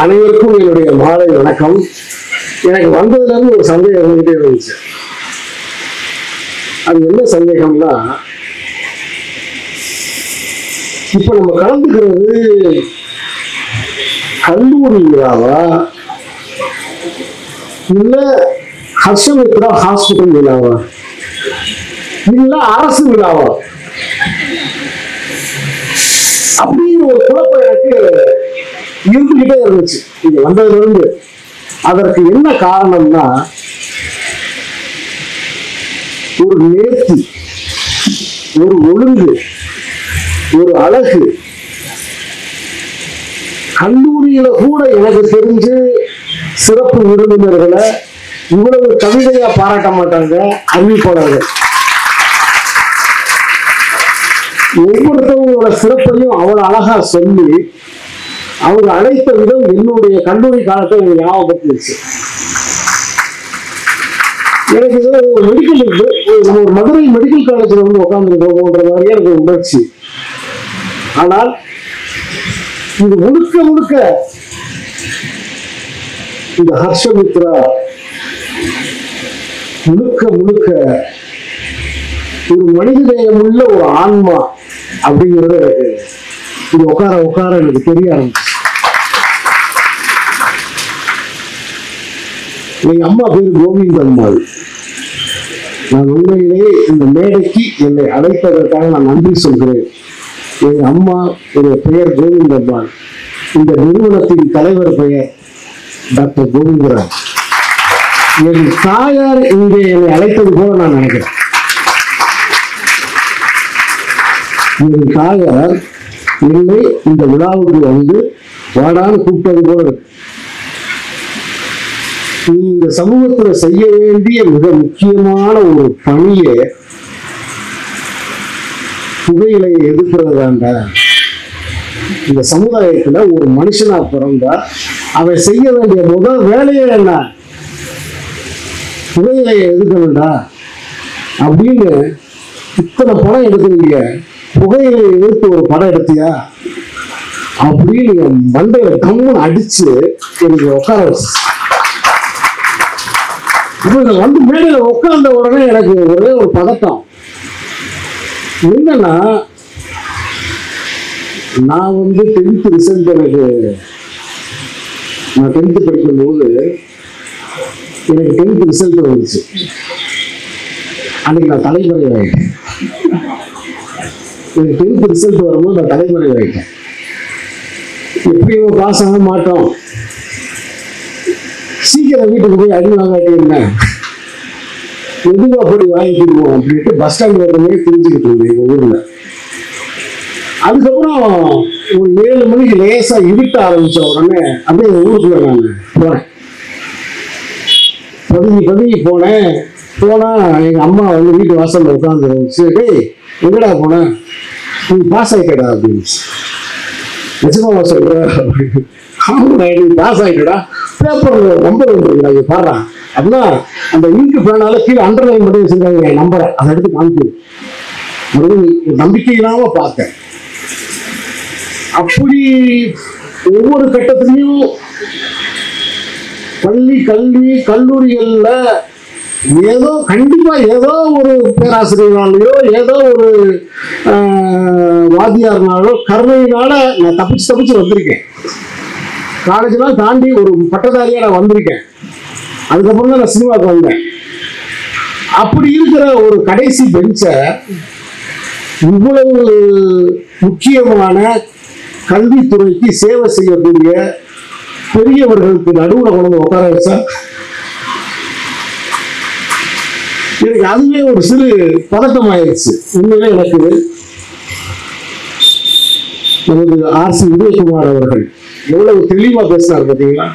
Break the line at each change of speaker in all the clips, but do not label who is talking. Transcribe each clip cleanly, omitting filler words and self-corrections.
அனைவருக்கும் என்னுடைய மாலை வணக்கம். எனக்கு வந்ததுல இருந்து ஒரு சந்தேகம் வந்துட்டே இருந்துச்சு. அது என்ன சந்தேகம்னா, இப்ப நம்ம கலந்துக்கிறது கல்லூரி விழாவா இல்ல ஹர்ஷமித்ரா ஹாஸ்பிட்டல் விழாவா இல்ல அரசு விழாவா அப்படின்னு ஒரு குழப்பம் எனக்கு இருந்துகிட்டே இருந்துச்சு இங்க வந்ததுல இருந்து. அதற்கு என்ன காரணம்னா, ஒரு நேர்த்தி, ஒரு ஒழுங்கு, ஒரு அழகு. கல்லூரியில கூட எனக்கு தெரிஞ்சு சிறப்பு விருந்தினர்களை இவ்வளவு கவிதையா பாராட்ட மாட்டாங்க அறிவிப்பாளர்கள். ஒவ்வொருத்தவங்களோட சிறப்பையும் அவ்வளவு அழகா சொல்லி அவர் அழைத்த விதம் என்னுடைய கல்லூரி காலத்தை எனக்கு ஞாபகப்படுத்திடுச்சு. எனக்கு ஒரு மெடிக்கல் ஒரு மதுரை மெடிக்கல் காலேஜ்ல வந்து உட்கார்ந்துருக்கோன்ற மாதிரியே எனக்கு உணர்ச்சி. ஆனால் இது முழுக்க முழுக்க இந்த ஹர்ஷமித்ரா முழுக்க முழுக்க ஒரு மனிதநேயம் உள்ள ஒரு ஆன்மா அப்படிங்கிறது எனக்கு இது உட்கார உட்கார எனக்கு தெரிய ஆரம்பிச்சு. எங்க அம்மா பேரு கோவிந்தம்மாள். நான் உண்மையிலே இந்த மேடைக்கு என்னை அழைத்ததற்காக நான் நன்றி சொல்கிறேன். எங்க அம்மா ஒரு பெயர் கோவிந்தம்மாள். இந்த நிறுவனத்தின் தலைவர் பெயர் டாக்டர் கோவிந்தராஜ். என் தாயார் இங்கே என்னை அழைத்தது போல நான் நினைக்கிறேன். என் தாயார் என்னை இந்த விழாவுக்கு வந்து வாடான்னு கூப்பிட்டது போல இருக்கு. இந்த சமூகத்துல செய்ய வேண்டிய மிக முக்கியமான ஒரு பணியை புகையிலையை எதிர்க்கிறதாண்ட. இந்த சமுதாயத்துல ஒரு மனுஷனா பிறந்தா அவன் செய்ய வேண்டிய முதல் வேலையே என்ன? புகையிலையை எதிர்க்கணும்டா அப்படின்னு இத்தனை படம் எடுக்கிறீங்க, புகையிலையை எதிர்த்து ஒரு படம் எடுத்தியா அப்படின்னு மண்டையில கம்முன்னு அடிச்சு எனக்கு உட்கார வச்சு. வந்து மேடையில உட்கார்ந்த உடனே எனக்கு ஒரே ஒரு பதட்டம். என்னன்னா, நான் வந்து 10th ரிசல்ட் நான் 10th படிக்கும் போது எனக்கு 10th ரிசல்ட் வந்துச்சு. அன்னைக்கு நான் தலைமுறை ஆயிட்டேன். எனக்கு 10th ரிசல்ட் வரும்போது நான் தலைமுறை ஆயிட்டேன். எப்படியும் பாஸ் ஆக மாட்டோம், சீக்கிரம் வீட்டுக்கு போய் அடி வாங்காட்டி என்ன, எதுவா போய் வாங்கிக்கிடுவோம் அப்படின்ட்டு பஸ் ஸ்டாண்ட் வரவே தெரிஞ்சுக்கிட்டு இருந்தேன் எங்க ஊர்ல. அதுக்கப்புறம் ஒரு 7 மணிக்கு லேசா இருட்ட ஆரம்பிச்ச உடனே அப்படியே எங்க ஊருக்குள்ள நான் போனேன். பதுங்கி போனேன். போனா எங்க அம்மா வந்து வீட்டு வாசல்ல உட்காந்து இருந்துச்சு. டேய் எங்கடா போன, நீ பாஸ் ஆயிட்டடா அப்படின்னு. நிஜமா சொல்ற அப்படின்னு. பாஸ் ஆயிட்டடா, பேப்பர் நம்பர் வந்துருக்குறாங்க பாடுறான் அப்படின்னா அந்த இங்கு பேனால கீழே அண்டர்லைன் பண்ணி வச்சிருக்காங்க என் நம்பரை. அதை எடுத்து காமிச்சு மறுபடியும் நம்பிக்கை இல்லாம பார்த்தேன். அப்படி ஒவ்வொரு கட்டத்திலையும் பள்ளி கல்வி கல்லூரிகள்ல ஏதோ கண்டிப்பா ஏதோ ஒரு பேராசிரியர்னாலேயோ ஏதோ ஒரு வாத்தியார்னாலோ கருணையினால நான் தப்பிச்சு வந்திருக்கேன். காலேஜ்லாம் தாண்டி ஒரு பட்டதாரியா நான் வந்திருக்கேன். அதுக்கப்புறம் தான் நான் சினிமாவுக்கு வந்தேன். அப்படி இருக்கிற ஒரு கடைசி பெஞ்சை இவ்வளவு முக்கியமான கல்வித்துறைக்கு சேவை செய்யக்கூடிய பெரியவர்களுக்கு நடுவில் கொண்டு உட்கார வச்சா எனக்கு அதுவே ஒரு சிறு பதட்டம் ஆயிடுச்சு. உண்மையிலே எனக்கு நமது ஆர்.சி. உதயகுமார் அவர்கள் எவ்வளவு தெளிவா பேசினார் பார்த்தீங்களா?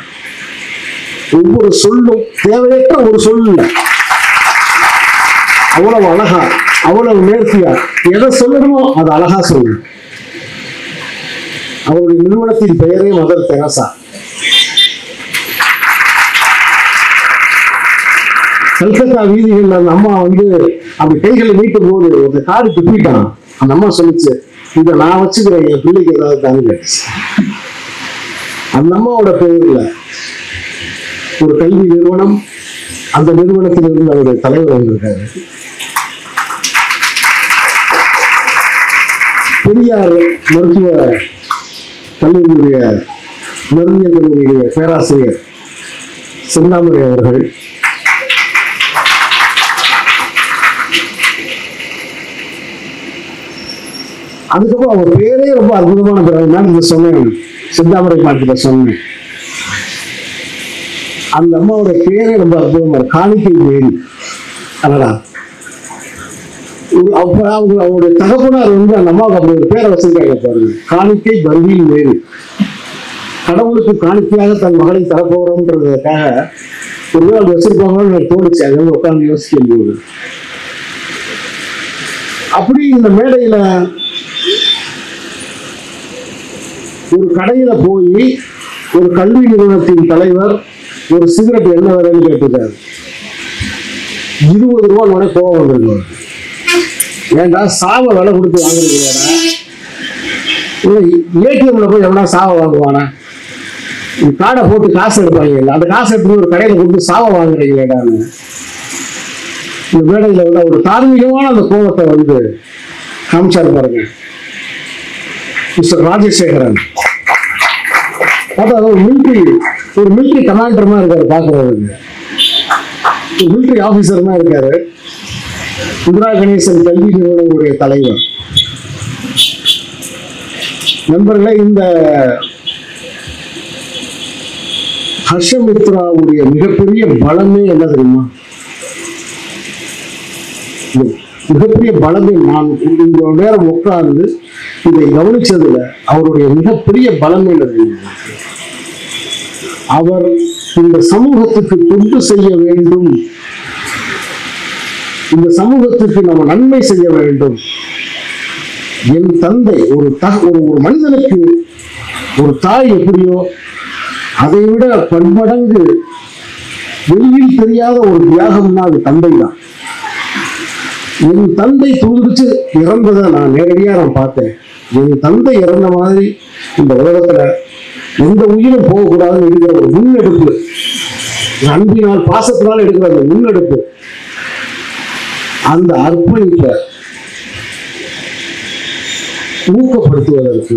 ஒவ்வொரு சொல்லும் தேவையற்ற ஒரு சொல் இல்லை, அவ்வளவு அழகா அவ்வளவு நேர்த்தியா எதை சொல்லணுமோ அது அழகா சொல்லு. அவருடைய நிறுவனத்தின் பெயரே மதர் தெரசா. கல்கத்தா வீதிகள் அந்த அம்மா வந்து அப்படி கைகளை நீட்டும் போது ஒரு காடு துப்பிட்டான். அந்த அம்மா சொல்லிச்சு, இதை நான் வச்சுக்கிறேன், என் பிள்ளைக்கு ஏதாவது தாங்க. அந்த அம்மாவோட பெயர்ல ஒரு கல்வி நிறுவனம், அந்த நிறுவனத்திலிருந்து அவருடைய தலைவர் வந்திருக்காரு. பெரியார் மருத்துவ கல்லூரியுடைய மருந்தியல் கல்லூரியுடைய பேராசிரியர் செந்தாமரை அவர்கள், அதுக்கப்புறம் அவர் பேரே ரொம்ப அற்புதமான பேர். நான் இதை சொன்னேன், செந்தாமரை மாட்டில சொன்னேன். அந்த அம்மாவோட பேரே ரொம்ப அற்புதமா, காணிக்கை மேரி. அதனால அவங்களுடைய தகப்பனார் வந்து அந்த அம்மாவுக்கு அப்படி ஒரு பேரை வச்சிருக்காங்க பாருங்க, காணிக்கை பர்வீன் மேரி. கடவுளுக்கு காணிக்கையாக தன் மகளை தரப்போறோம்ன்றதுக்காக ஒருவேளை அது வச்சிருப்பாங்கன்னு எனக்கு தோணுச்சு. அங்க உட்கார்ந்து யோசிக்கும் போது அப்படி இந்த மேடையில ஒரு கடையில போய் ஒரு கல்வி நிறுவனத்தின் தலைவர் ஒரு சிகரெட் என்ன விலைன்னு கேட்டுட்டாரு. 20 ரூபாய் கோவம் வந்துருக்காரு. ஏன்டா சாவ விலை கொடுத்து வாங்குறீங்களா? ஏடிஎம்ல போய் எவனா சாவ வாங்குவானா? காடை போட்டு காசு எடுப்பாங்க, அந்த காசு எடுத்து ஒரு கடையில கொடுத்து சாவ வாங்குறீங்களான்னு இந்த மேடையில உள்ள ஒரு தார்மீகமான அந்த கோபத்தை வந்து காமிச்சாரு பாருங்க மிஸ்டர் ராஜசேகரன். பார்த்தா ஒரு மிலிட்ரி கமாண்டர் மாதிரி இருக்காரு, பாக்குறவருக்கு ஒரு மிலிட்ரி ஆபீசர் தான் இருக்காரு. இந்திரா கணேசன் கல்வி நிறுவனங்களுடைய தலைவர். நண்பர்களே, இந்த ஹர்ஷமித்ராவுடைய மிகப்பெரிய பலமே என்ன தெரியுமா? மிகப்பெரிய பலமே, நான் இந்த நேரம் உட்கார்ந்து இதை கவனிச்சதுல அவருடைய மிகப்பெரிய பலமே என்ன தெரியுமா? அவர் இந்த சமூகத்துக்கு தொண்டு செய்ய வேண்டும், இந்த சமூகத்துக்கு நம்ம நன்மை செய்ய வேண்டும். என் தந்தை ஒரு மனிதனுக்கு ஒரு தாய் எப்படியோ அதை விட பன்மடங்கு வெளியில் தெரியாத ஒரு தியாகம்னா அது தந்தை தான். என் தந்தை துடிச்சு இறந்ததை நான் நேரடியா பார்த்தேன். என் தந்தை இறந்த மாதிரி இந்த உலகத்துல எந்த உயிரும் போகக்கூடாதுன்னு இருக்கிற ஒரு முன்னெடுப்பு, அன்பினால் பாசத்தினால் எடுக்கிற அந்த முன்னெடுப்பு, அந்த அர்ப்பணிப்பை ஊக்கப்படுத்துவதற்கு,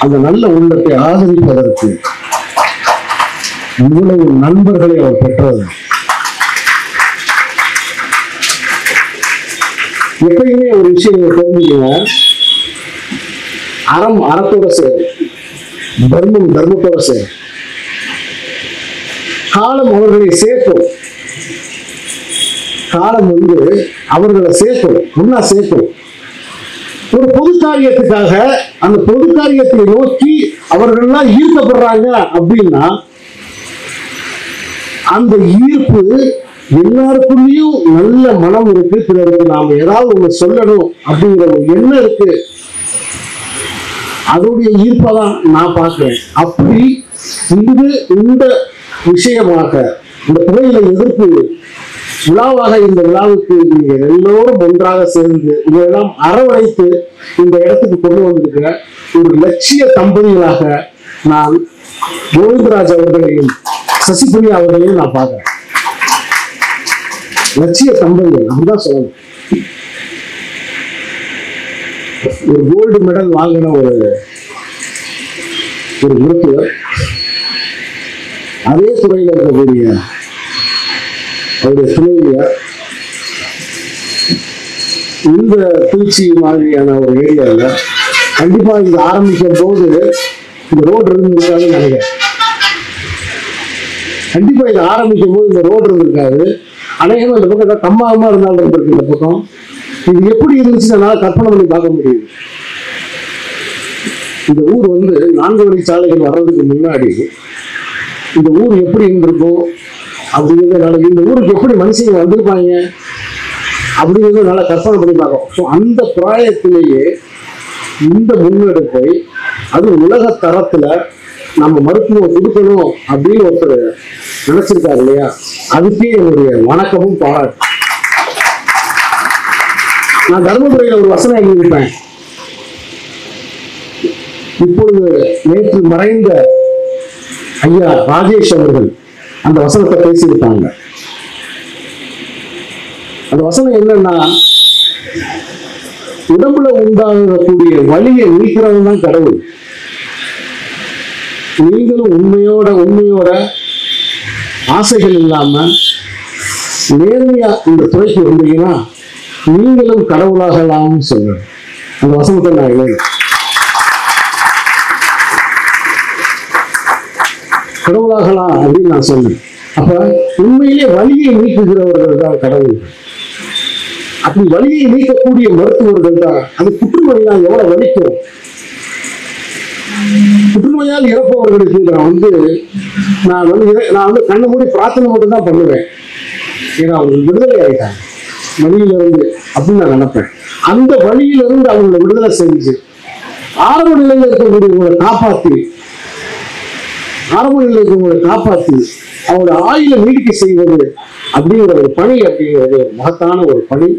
அந்த நல்ல உள்ளத்தை ஆதரிப்பதற்கு இவ்வளவு நண்பர்களை அவர் பெற்றது. எப்பயுமே ஒரு விஷயம் தெரிஞ்சுக்கங்க, அறம் அறத்தோட சேரும், தர்மம் தர்மத்தோட சேரும். காலம் அவர்களை சேர்க்கும், காலம் வந்து அவர்களை சேர்க்கும், ஒன்னா சேர்க்கும். ஒரு பொது காரியத்துக்காக அந்த பொது காரியத்தை நோக்கி அவர்கள்லாம் ஈர்க்கப்படுறாங்க அப்படின்னா அந்த ஈர்ப்பு எல்லாருக்குள்ளேயும் நல்ல மனம் இருக்கு, பிறருக்கு நாம ஏதாவது ஒண்ணு சொல்லணும் அப்படிங்கிற ஒரு எண்ணம் இருக்கு, அதோடைய ஈர்ப்பதான் நான் பார்க்கிறேன். அப்படி இந்த விஷயமாக இந்த புகையிலை எதிர்ப்பு விழாவாக இந்த விழாவுக்கு நீங்க எல்லோரும் ஒன்றாக சேர்ந்து இதெல்லாம் அரவணைத்து இந்த இடத்துக்கு கொண்டு வந்திருக்கிற ஒரு லட்சிய தம்பதிகளாக நான் கோவிந்தராஜ் அவர்களையும் சசிபிரியா அவர்களையும் நான் பார்க்கிறேன். லட்சிய தம்பதிகள் அப்படிதான் சொல்லணும். ஒரு கோல்டு மெடல் வாங்கின ஒரு மருத்துவர், அதே துறையில் இருக்கக்கூடிய அவருடைய துணைவியார் இந்த திருச்சி மாதிரியான ஒரு ஏரியாவில் கண்டிப்பா இது ஆரம்பிக்கும் போது இந்த ரோடு இருந்திருக்காதுன்னு நினைக்கிறேன். கண்டிப்பா இது ஆரம்பிக்கும் போது இந்த ரோடு இருந்திருக்காது. அநேகமா இந்த பக்கம் கம்மாகமா இருந்தாலும் இருந்திருக்கு. இந்த பக்கம் இது எப்படி இருந்துச்சுன்னு என்னால் கற்பனை பண்ணி பார்க்க முடியுது. இந்த ஊர் வந்து 4 வழிச்சாலைகள் வர்றதுக்கு முன்னாடி இந்த ஊர் எப்படி இருந்திருக்கும் அப்படிங்கிறதுனால, இந்த ஊருக்கு எப்படி மனுஷங்க வந்திருப்பாங்க அப்படிங்கிறதுனால கற்பனை பண்ணி பார்க்கும். ஸோ அந்த பிராயத்திலேயே இந்த முன்னெடுப்பை அது உலக தரத்துல நம்ம மருத்துவம் கொடுக்கணும் அப்படின்னு ஒருத்தர் நினைச்சிருக்காரு இல்லையா, அதுக்கே என்னுடைய வணக்கமும் பாராட்டு. நான் தர்மபுரியில ஒரு வசனம் எழுதியிருப்பேன். இப்பொழுது நேற்று மறைந்த ஐயா ராஜேஷ் அவர்கள் அந்த வசனத்தை பேசியிருக்காங்க. அந்த வசனம் என்னன்னா, உடம்புல உண்டாகக்கூடிய வலியை நீக்கிறவன் தான் கடவுள். நீங்களும் உண்மையோட ஆசைகள் இல்லாம நேர்மையா இந்த துறைக்கு வந்தீங்கன்னா நீங்களும் கடவுளாகலாம் சொல்றேன். அந்த வசனத்தை நான் எழுதுறேன். கடவுளாகலாம் அப்படின்னு நான் சொன்னேன். அப்ப உண்மையிலே வலியை நீக்குகிறவர்கள் தான் கடவுள்கள். அப்படி வலியை நீக்கக்கூடிய மருத்துவர்கள் தான். அது புற்றுநோயால் எவ்வளவு வலிக்கும். புற்றுநோயால் இறப்பவர்களுக்கு நான் வந்து கண்ணை மூடி பிரார்த்தனை மட்டும் தான் பண்ணுவேன். ஏன்னா அவங்க விடுதலை ஆயிட்டாங்க வழியிலிருந்து அப்படின்னு நான் நினைப்பேன். அந்த வழியிலிருந்து அவங்களை விடுதலை செஞ்சு ஆரம்ப நிலையில் இருக்கக்கூடியவங்களை காப்பாற்றி அவங்களோட ஆயுள நீடிக்க செய்வது அப்படிங்கிற ஒரு பணி, அப்படிங்கிறது மகத்தான ஒரு பணி.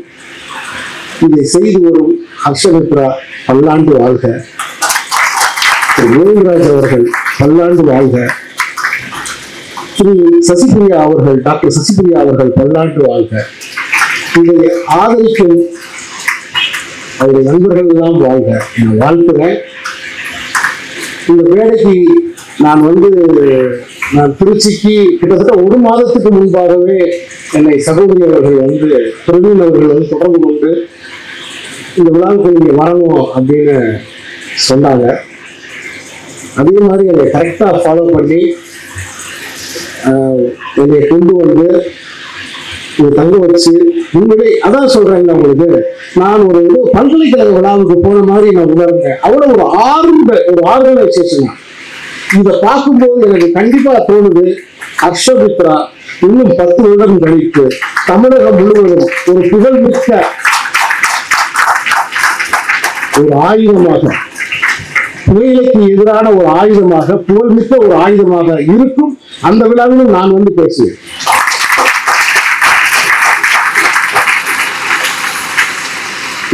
இதை செய்து வரும் ஹர்ஷமித்ரா பல்லாண்டு வாழ்க, கோவிந்தராஜ் அவர்கள் பல்லாண்டு வாழ்க, ஸ்ரீ சசிபிரியா அவர்கள், டாக்டர் சசிபிரியா அவர்கள் பல்லாண்டு வாழ்க. இதை ஆதரிக்கும் அவருடைய நண்பர்கள் எல்லாம் வாழ்க என வாழ்த்துறேன். இந்த வேலைக்கு நான் திருச்சிக்கு கிட்டத்தட்ட 1 மாதத்துக்கு முன்பாகவே என்னை சகோதரி அவர்கள் பிரவீன் அவர்கள் தொடர்பு கொண்டு இந்த விழாவுக்கு நீங்க வரணும் அப்படின்னு சொன்னாங்க. அதே மாதிரி என்னை கரெக்டா ஃபாலோ பண்ணி என்னை கொண்டு வந்து தங்க வச்சு, உண்மையிலே அதான் சொல்றேன் உங்களுக்கு, நான் ஒரு பல்கலைக்கழக விழாவுக்கு போன மாதிரி நான் உணர்ந்தேன். அவ்வளவு ஒரு ஆர்கனைசேஷன். இதை பார்க்கும்போது எனக்கு கண்டிப்பா தோணுது, ஹர்ஷமித்ரா இன்னும் 10 வருடம் கழித்து தமிழகம் முழுவதும் ஒரு புகழ்மிக்க ஒரு ஆயுதமாக, புகையிலைக்கு எதிரான ஒரு ஆயுதமாக, புகழ்மிக்க ஒரு ஆயுதமாக இருக்கும். அந்த விழாவிலும் நான் வந்து பேசுவேன்.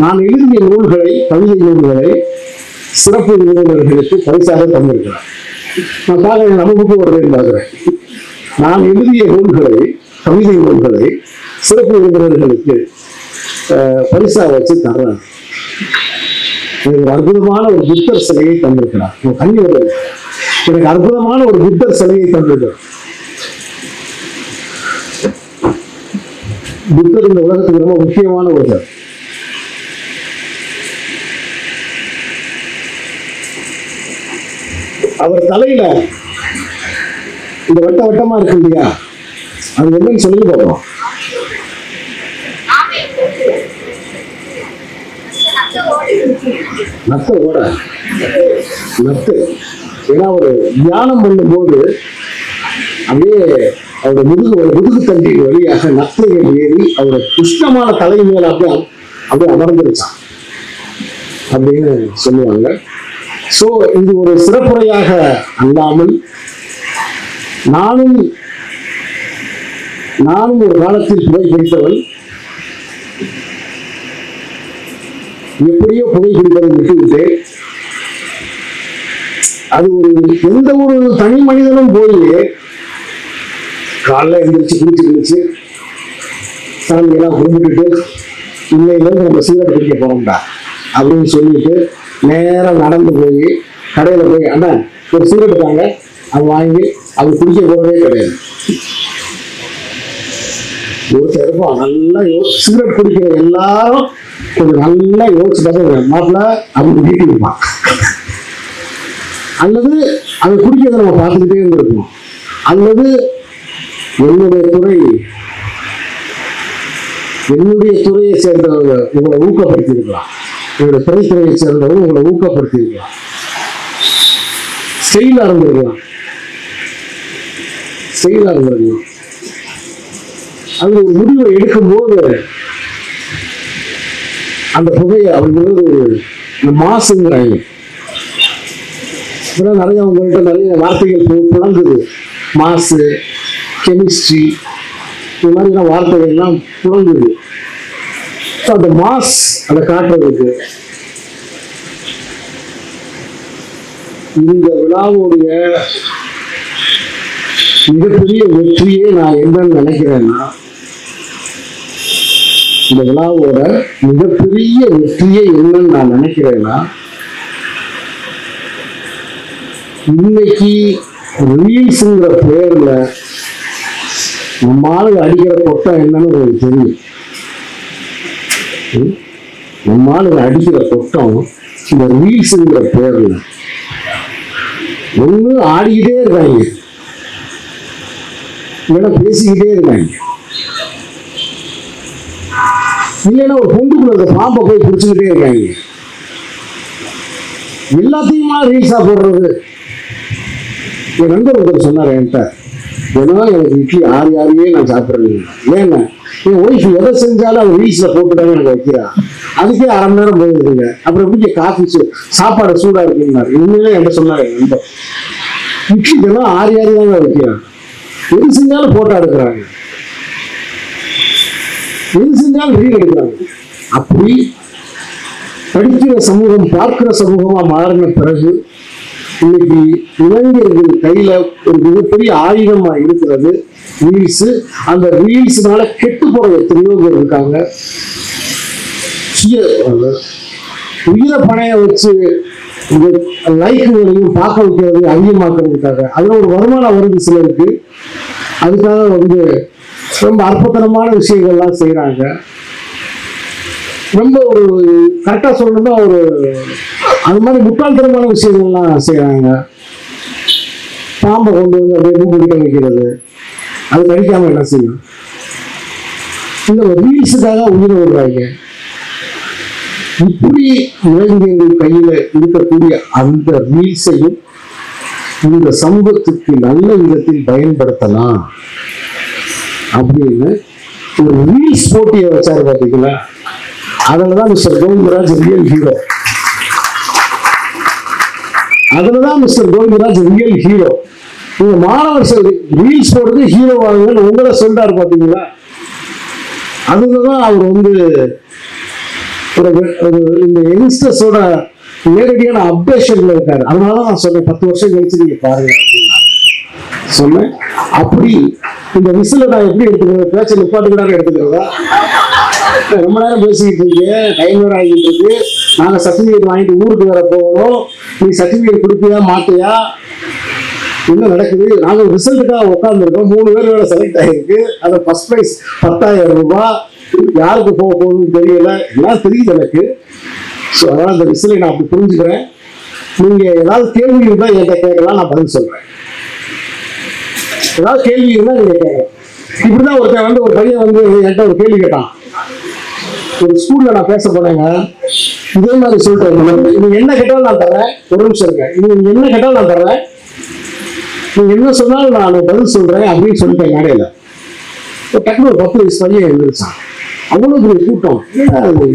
நான் எழுதிய நூல்களை, கவிதை நூல்களை சிறப்பு விருந்தினர்களுக்கு பரிசாக தந்திருக்கிறேன். நான் பார்க்க நமக்கு வருவேன் பார்க்கிறேன். நான் எழுதிய நூல்களை, கவிதை நூல்களை சிறப்பு விருந்தினர்களுக்கு பரிசா வச்சு தர்றேன். எனக்கு அற்புதமான ஒரு புத்தர் சிலையை தந்திருக்கிறார். கண்ணி வருது. எனக்கு அற்புதமான ஒரு புத்தர் சிலையை தந்திருக்கிறார். புத்தர் இந்த உலகத்துக்கு ரொம்ப முக்கியமான ஒருவர். அவர் தலையில இந்த வட்டமா இருக்கு இல்லையா, அது என்னன்னு சொல்லி பார்ப்போம். நத்து. ஏன்னா ஒரு தியானம் பண்ணும்போது அப்படியே அவருடைய முதுகு தண்டின் வழியாக நத்தைகள் ஏறி அவருடைய புஷ்டமான தலை மேல அப்படியே அமர்ந்துருச்சான் அப்படின்னு சொல்லுவாங்க. சோ இது ஒரு சிறப்புரையாக அல்லாமல், நானும் ஒரு காலத்தில் புகை பிடித்தவன். எப்படியோ புகை பிடிப்பதை விட்டுவிட்டு, அது எந்த ஒரு தனி மனிதனும் போய் காலைல எழுந்திரிச்சு குளிச்சு சாமியெல்லாம் கும்பிட்டுட்டு இன்னையிலேருந்து நம்ம சிகரெட் குடிக்க போறோம்டா அப்படின்னு சொல்லிட்டு நேரம் நடந்து போய் கடையில போய், அண்ணா ஒரு சிகரெட் தாங்க, அது வாங்கி அது குடிக்க போறதே கிடையாது. ஒருத்தர் இருப்பான் நல்லா சிகரெட் குடிக்கிற எல்லாரும் கொஞ்சம் நல்லா யோசிச்சு மாப்பிள்ள அப்படின்னு வீட்டு இருப்பான். அல்லது அதை குடிக்கிறத நம்ம பார்த்துக்கிட்டே இருந்திருக்கணும். அல்லது என்னுடைய துறையை சேர்ந்தவங்க உங்களை ஊக்கப்படுத்தி இருக்கலாம், என்னுடைய துறையை சேர்ந்தவங்க உங்களை ஊக்கப்படுத்தி இருக்கலாம், செயலா இருந்திருக்கலாம். அது ஒரு முடிவை எடுக்கும் போது அந்த புகையை அவங்க மாசுங்கிறாங்க. நிறைய உங்கள்கிட்ட நிறைய வார்த்தைகள் புழங்குது. மாசு, கெமிஸ்ட்ரி, இந்த மாதிரிலாம் வார்த்தைகள்லாம் புழங்குது. அந்த மாஸ் அதை காட்டுறதுக்கு இந்த விழாவுடைய மிகப்பெரிய வெற்றியே நான் என்னன்னு நினைக்கிறேன்னா, இந்த விழாவோட மிகப்பெரிய வெற்றியே என்னன்னு நான் நினைக்கிறேன்னா, இன்னைக்கு ரீல்ஸுங்கிற பேர்ல நம்ம ஆளுங்க அடிக்கிற கொட்டம் என்னன்னு உங்களுக்கு தெரியும். நம்ம ஆளுங்க அடிக்கிற கொட்டம் இந்த ரீல்ஸுங்கிற பேர்ல ஒண்ணு ஆடிக்கிட்டே இருக்காங்க, இல்லைன்னா பேசிக்கிட்டே இருக்காங்க, இல்லைன்னா ஒரு பொந்துக்குள்ள பாம்பை போய் பிடிச்சுக்கிட்டே இருக்காங்க. எல்லாத்தையுமா ரீல்ஸா போடுறது. என் நண்பர் ஒருத்தர் சொன்னார் என்கிட்ட, ஏன்னா எனக்கு இட்லி ஆறியே நான் சாப்பிட்றேன். ஏன்னா என் ஒய்ஃப் எதை செஞ்சாலும் அவன் ரீல்ஸ்ல போட்டுட்டாங்க எனக்கு வைக்கிறா, அதுக்கே அரை மணி நேரம் போயிருக்குங்க. அப்புறம் எப்படி காஃபி சாப்பாடு சூடா இருக்குன்னாரு. உண்மையிலே என்கிட்ட சொன்னாரு என் நண்பர், இட்லி இதெல்லாம் ஆறி தாங்க வைக்கிறான், எது செஞ்சாலும் போட்டோ எடுக்கிறாங்க, எது செஞ்சாலும் ரீல் எடுக்கிறாங்க. அப்படி படிக்கிற சமூகம் பார்க்கிற சமூகமா மாறின பிறகு இன்னைக்கு இளைஞர்கள் கையில ஒரு மிகப்பெரிய ஆயுதமா இருக்கிறது ரீல்ஸ். அந்த ரீல்ஸ்னால கெட்டு போற எத்தனையோ பேர் இருக்காங்க. உயிரை பணைய வச்சு இந்த லைக்குகளையும் பார்க்க வைக்கிறது அதிகமாக்குறதுக்காக அதுல ஒரு வருமானம் வருது சிலருக்கு. அதுக்காக ரொம்ப அற்புதமான விஷயங்கள்லாம் செய்யறாங்க. ரொம்ப ஒரு கரெக்டா சொல்லணும்னா ஒரு அது மாதிரி முட்டாள்தனமான விஷயங்கள்லாம் செய்யறாங்க. பாம்பை கொண்டு அப்படியே மூக்கிட்ட வைக்கிறது, அது கடிக்காம என்ன செய்யும்? இந்த ரீல்ஸுக்காக உயிரை விடுறாங்க. இப்படி இளைஞர்கள் கையில இருக்கக்கூடிய அந்த ரீல்ஸையும் இந்த சமூகத்துக்கு நல்ல விதத்தில் பயன்படுத்தலாம் அப்படின்னு ஒரு ரீல்ஸ் போட்டியை வச்சாரு பாத்தீங்களா? அதுலதான் மிஸ்டர் கோவிந்தராஜ் ரியல் ஹீரோ. அதுலதான் மிஸ்டர் கோவிந்தராஜ் ரியல் ஹீரோ. நீங்க மாணவர் ரீல்ஸ் போடுறது ஹீரோ ஆகுங்கன்னு உங்களை சொல்றாரு பாத்தீங்களா? அதுதான் அவர் இந்த யங்ஸ்டர்ஸோட நேரடியான அப்டேஷன்ல இருக்காரு. அதனால நான் சொன்னேன் 10 வருஷம் கழிச்சு நீங்க பாருங்க அப்படின்னு சொன்னேன். அப்படி இந்த விசில நான் எப்படி எடுத்துக்கிறது? பேச்ச நிப்பாட்டுக்கிறாங்க எடுத்துக்கிறதா? ரொம்ப நேரம் பேசிக்கிட்டு இருக்கீங்க, டைம் வேற ஆகிட்டு இருக்கு, நாங்க சர்டிபிகேட் வாங்கிட்டு ஊருக்கு வேற போகணும், நீ சர்டிபிகேட் கொடுப்பியா மாட்டியா, என்ன நடக்குது? நாங்க ரிசல்ட்டுக்காக உட்காந்துருக்கோம், 3 பேர் வேற செலக்ட் ஆகிருக்கு, அதை ஃபர்ஸ்ட் ப்ரைஸ் 10,000 ரூபாய், யாருக்கு போக போகுதுன்னு தெரியல, எல்லாம் தெரியுது எனக்கு. ஸோ அதனால அந்த விசிலை நான் அப்படி புரிஞ்சுக்கிறேன். நீங்க ஏதாவது கேள்வி இருந்தா என்கிட்ட கேட்கலாம், நான் பதில் சொல்றேன். ஏதாவது கேள்வி இருந்தா நீங்க கேட்கலாம். இப்படிதான் ஒருத்தன் ஒரு பையன் என்கிட்ட ஒரு கேள்வி கேட்டான். ஒரு ஸ்கூல்ல நான் பேச போனேங்க, இதே மாதிரி சொல்லிட்டு, நீங்க என்ன கேட்டாலும் நான் தரேன், ஒரு நிமிஷம் இருக்க, நீங்க என்ன கேட்டாலும் நான் தரேன், நீங்க என்ன சொன்னாலும் நான் பதில் சொல்றேன் அப்படின்னு சொல்லிட்டேன் மேடையில. டக்குனு ஒரு 10 வயசு பையன் எழுந்திருச்சான். அவ்வளவு பெரிய கூட்டம்,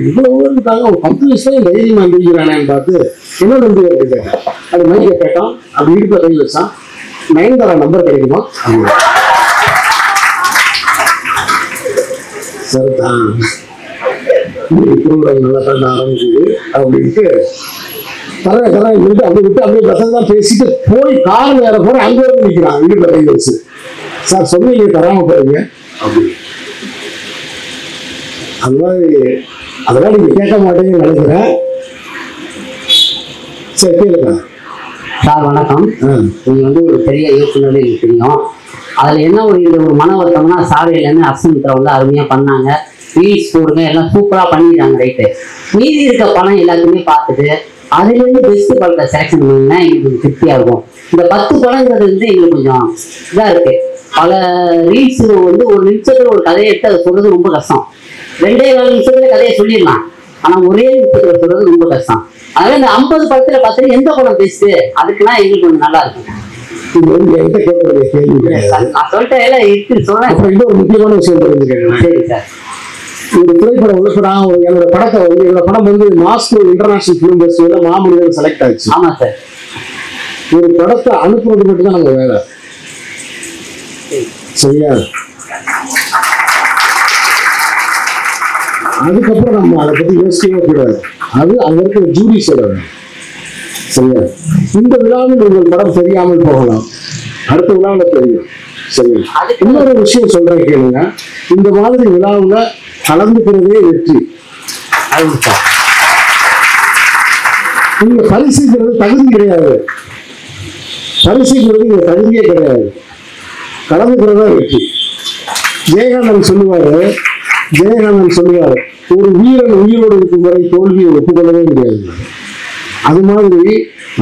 இவ்வளவு இருக்காங்க, ஒரு 10 வயசு பையன் தைரியமா எழுந்திருக்கிறானேன்னு பார்த்து என்ன நம்பி அப்படி கேட்டேன். அது மைக்க கேட்டான், அப்படி இடுப்புல கை வச்சான், 9 நம்பர் கிடைக்குமா சரிதான், நல்லா தான் ஆரம்பிச்சுது அப்படின்ட்டு தர விட்டு அப்படியே பசங்க பேசிட்டு போய் கார் வேற போற அங்க வந்து நிக்கிறான் வீட்டுல கை வச்சு. சார் சொன்னீங்க தராம போறீங்க அப்படி. அது மாதிரி அதெல்லாம் நீங்க கேட்க மாட்டேங்கன்னு நினைக்கிறேன். சரி கேளுங்க.
சார் வணக்கம். நீங்க ஒரு பெரிய இயக்குனர் எனக்கு தெரியும். அதுல என்ன ஒரு மன வருத்தம்னா, சாலையிலேருந்து அர்சமித்திரம் அருமையா பண்ணாங்க, ரீல்ஸ் போடுங்க, எல்லாம் சூப்பரா பண்ணிட்டாங்க, ரைட்டு. மீதி இருக்க பணம் எல்லாத்தையுமே பார்த்துட்டு அதுல இருந்து பெஸ்ட் படத்தை செலக்ஷன் பண்ணீங்கன்னா எங்களுக்கு திருப்தியா இருக்கும். இந்த 10 படங்கிறது எங்களுக்கு கொஞ்சம் இதா இருக்கு. பல ரீல்ஸ் ஒரு நிமிஷத்துல ஒரு கதையை எடுத்து அதை சொல்றது ரொம்ப கஷ்டம். 2.4 நிமிஷத்துல கதையை சொல்லிடலாம், ஆனா ஒரே நிமிஷத்துல சொல்றது ரொம்ப கஷ்டம். அதனால இந்த 50 படத்துல பார்த்து எந்த படம் பெஸ்ட், அதுக்குன்னா எங்களுக்கு கொஞ்சம் நல்லா இருக்கும். நான் சொல்லிட்டேன் இருக்கு சொல்றேன்.
இன்னொரு முக்கியமான விஷயம் தெரிஞ்சுக்கேன்.
சரி சார்.
ஒரு திரைப்படம் என்னோட படத்தை என்னோட படம் மாஸ்கோ இன்டர்நேஷனல் ஃபிலிம் ஃபெஸ்டிவல்ல மாமனிதன் செலக்ட் ஆச்சு.
ஆமா சார்.
ஒரு படத்தை அனுப்புறது மட்டும் தான் நம்ம வேலை. சரியா? அதுக்கப்புறம் நம்ம அதை பத்தி யோசிக்கவே கூடாது. அது அங்க இருக்கிற ஜூரி சொல்றாங்க. சரியா? இந்த விழாவில் உங்கள் படம் தெரியாமல் போகலாம், அடுத்த விழாவில் தெரியும். சரி, இன்னொரு விஷயம் சொல்றேன் கேளுங்க. இந்த மாதிரி விழாவுல கலந்துக்கிறதே வெற்றி. நீங்க பரிசுக்கிறது தகுதி கிடையாது, பரிசுக்கிறது இங்க தகுதியே கிடையாது, கலந்துக்கிறதா வெற்றி. ஜெயகாந்தன் சொல்லுவாரு, ஒரு வீரன் உயிரோடு இருக்கும் வரை தோல்வியை ஒப்புக்கொள்ளவே முடியாது. அது மாதிரி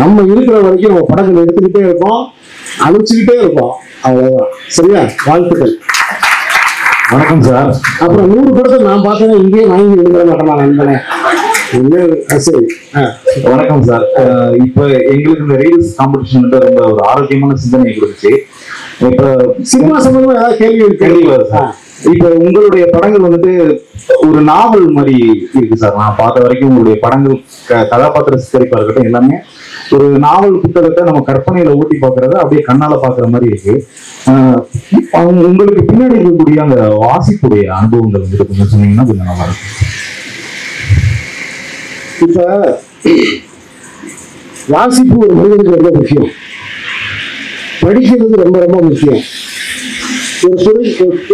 நம்ம இருக்கிற வரைக்கும் நம்ம படங்கள் எடுத்துக்கிட்டே இருப்போம், அனுப்பிச்சுக்கிட்டே இருப்போம், அவ்வளவுதான். சரியா? வாழ்த்துக்கள்.
வணக்கம் சார்.
அப்புறம் 100 படத்தை நான் பார்த்தேன், இங்கேயே வாங்கி விழுந்துட மாட்டேமா நண்பனே. சரி,
வணக்கம் சார். இப்ப எங்களுக்கு இந்த ரீல்ஸ் காம்படிஷன் ரொம்ப ஒரு ஆரோக்கியமான சிந்தனையை கொடுத்துச்சு. இப்ப
சினிமா சம்பந்தமா ஏதாவது கேள்வி
வருது சார். இப்ப உங்களுடைய படங்கள் வந்துட்டு ஒரு நாவல் மாதிரி இருக்கு சார். நான் பார்த்த வரைக்கும் உங்களுடைய படங்கள் கதாபாத்திர சித்தரிப்பா இருக்கட்டும் எல்லாமே ஒரு நாவல் புத்தகத்தை நம்ம கற்பனையில ஊட்டி பாக்குறத அப்படியே கண்ணால பாக்குற மாதிரி இருக்கு. உங்களுக்கு பின்னாடி இருக்கக்கூடிய அந்த வாசிப்புடைய அனுபவங்கள் வந்துட்டு கொஞ்சம் சொன்னீங்கன்னா கொஞ்சம் நல்லா இருக்கும்.
இப்ப வாசிப்பு ஒரு மனிதனுக்கு ரொம்ப முக்கியம், படிக்கிறது ரொம்ப ரொம்ப முக்கியம்.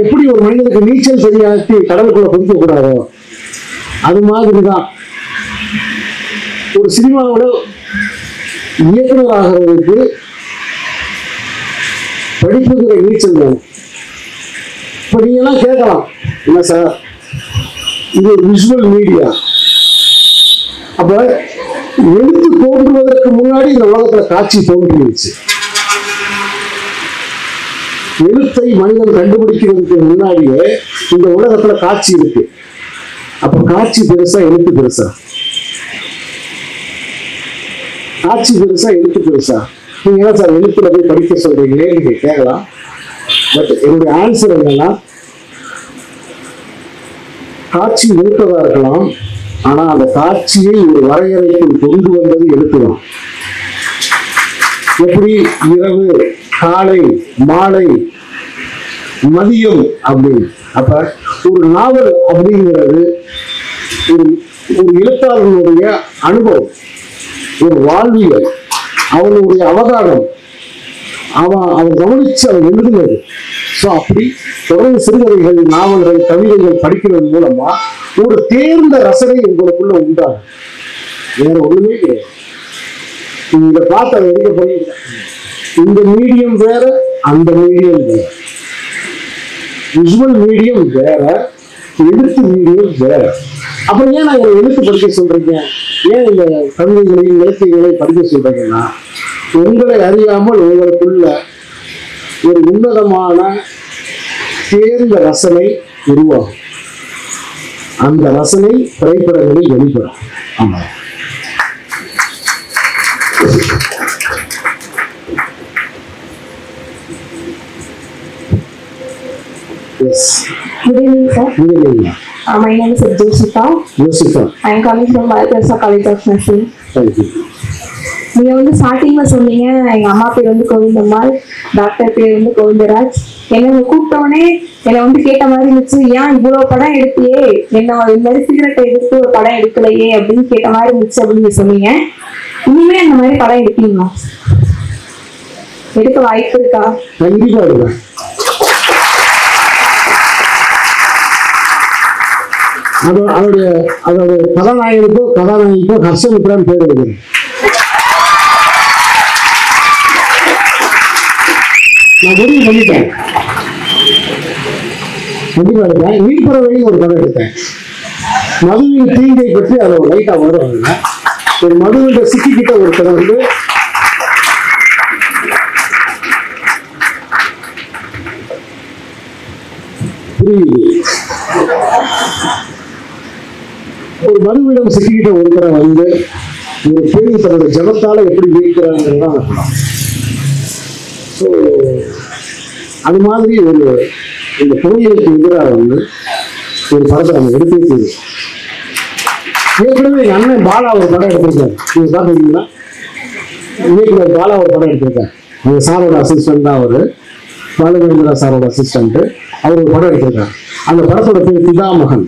எப்படி ஒரு மனிதனுக்கு நீச்சல் தெரியாட்டி கடலுக்குள்ள குதிக்க கூடாதோ அது மாதிரிதான் ஒரு சினிமாவோட இயக்குனர் ஆகிறதுக்கு படிப்புங்கிற நீச்சல் வேணும். இப்ப நீங்க எல்லாம் கேட்கலாம், என்ன சார் இது விஷுவல் மீடியா, அப்ப எழுத்து தோன்றுவதற்கு முன்னாடி இந்த உலகத்துல காட்சி தோன்றிடுச்சு. எழுத்தை மனிதன் கண்டுபிடிக்கிறதுக்கு முன்னாடியே இந்த உலகத்துல காட்சி இருக்கு. அப்ப காட்சி பெருசா எழுத்து பெருசா? காட்சி பெருசா எழுத்து பெருசா? நீங்க என்ன சார் எழுத்துல போய் படிக்க சொல்றீங்களே நீங்க கேட்கலாம். பட் என்னுடைய ஆன்சர் என்னன்னா, காட்சி எழுத்ததா இருக்கலாம், ஆனா அந்த காட்சியை ஒரு வரையறைக்குள் கொண்டு வந்தது எழுத்துதான். எப்படி இரவு, காலை, மாலை, மதியம் அப்படின்னு. அப்ப ஒரு நாவல் அப்படிங்கிறது ஒரு எழுத்தாளனுடைய அனுபவம், ஒரு வாழ்வியல், அவனுடைய அவதாரம், அவன் கவனிச்சு அவன் எழுதுனது. ஸோ அப்படி தொடர்ந்து சிறுகதைகள், நாவல்கள், கவிதைகள் படிக்கிறது மூலமா ஒரு தேர்ந்த ரசனை உங்களுக்குள்ள உண்டாகும். வேற ஒண்ணுமே கிடையாது. இத பார்த்து அதை எடுக்க போய் இந்த மீடியம் வேற, அந்த மீடியம் வேற, விஷுவல் மீடியம் வேற, எழுத்து மீடியம் வேற. அப்புறம் ஏன் நான் எழுத்து படிக்க சொல்றீங்க, ஏன் இந்த கவிதைகளையும் இலக்கியங்களையும் படிக்க சொல்றீங்கன்னா, உங்களை அறியாமல் உங்களுக்குள்ள ஒரு உன்னதமான தேர்ந்த ரசனை உருவாகும். அந்த ரசனை திரைப்படங்களில் வெளிப்படும். ஆமா. Yes.
Good evening, sir.
Good evening.
My name is Josepha.
Josepha.
I am calling from Balakrishna College of Nursing.
Thank you.
நீங்க வந்து ஸ்டார்டிங்ல சொன்னீங்க எங்க அம்மா பேர் வந்து கோவிந்தம்மாள், டாக்டர் பேர் வந்து கோவிந்தராஜ். என்ன கூப்பிட்டவனே என்னை வந்து கேட்ட மாதிரி இருந்துச்சு, ஏன் இவ்வளவு படம் எடுத்தியே, என்ன இந்த மாதிரி சிகரெட்டை எடுத்து ஒரு படம் எடுக்கலையே அப்படின்னு கேட்ட மாதிரி இருந்துச்சு அப்படின்னு சொன்னீங்க. இனிமே அந்த மாதிரி படம் எடுப்பீங்களா? எடுக்க வாய்ப்பு இருக்கா?
கண்டிப்பா எடுப்பேன். அதோட கதாநாயகனுக்கோ ஹர்ஷமித்ரான்னு பேர் வைக்கிறேன். நான் முடிவு பண்ணிட்டேன், கண்டிப்பா எடுப்பேன். நீர்ப்பறவையும் ஒரு படம் எடுத்தேன். மதுவின் தீங்கை பற்றி அதை லைட்டா வருவாங்க. ஒரு மதுவின் சிக்கிக்கிட்ட ஒருத்தர் வந்து ஒரு மதுவிடம் சிக்கிக்கிட்ட ஒருத்தரை வந்து ஒரு பெண் தன்னோட ஜபத்தால எப்படி வீழ்கிறாங்கிறதான் அந்த படம். ஸோ அது மாதிரி இந்த கோயிலுக்கு எதிராக வந்து ஒரு படத்தை நம்ம எடுத்தே செய்யும். ஏற்கனவே எங்க அண்ணன் பாலா ஒரு படம் எடுத்திருக்காரு, நீங்க பார்த்துருக்கீங்களா? இயக்குனர் பாலா ஒரு படம் எடுத்திருக்காரு. அந்த சாரோட அசிஸ்டன்ட் தான் அவரு, பாலுமேந்திரா சாரோட அசிஸ்டன்ட். அவர் ஒரு படம் எடுத்திருக்காரு. அந்த படத்தோட பேர் பிதாமகன்.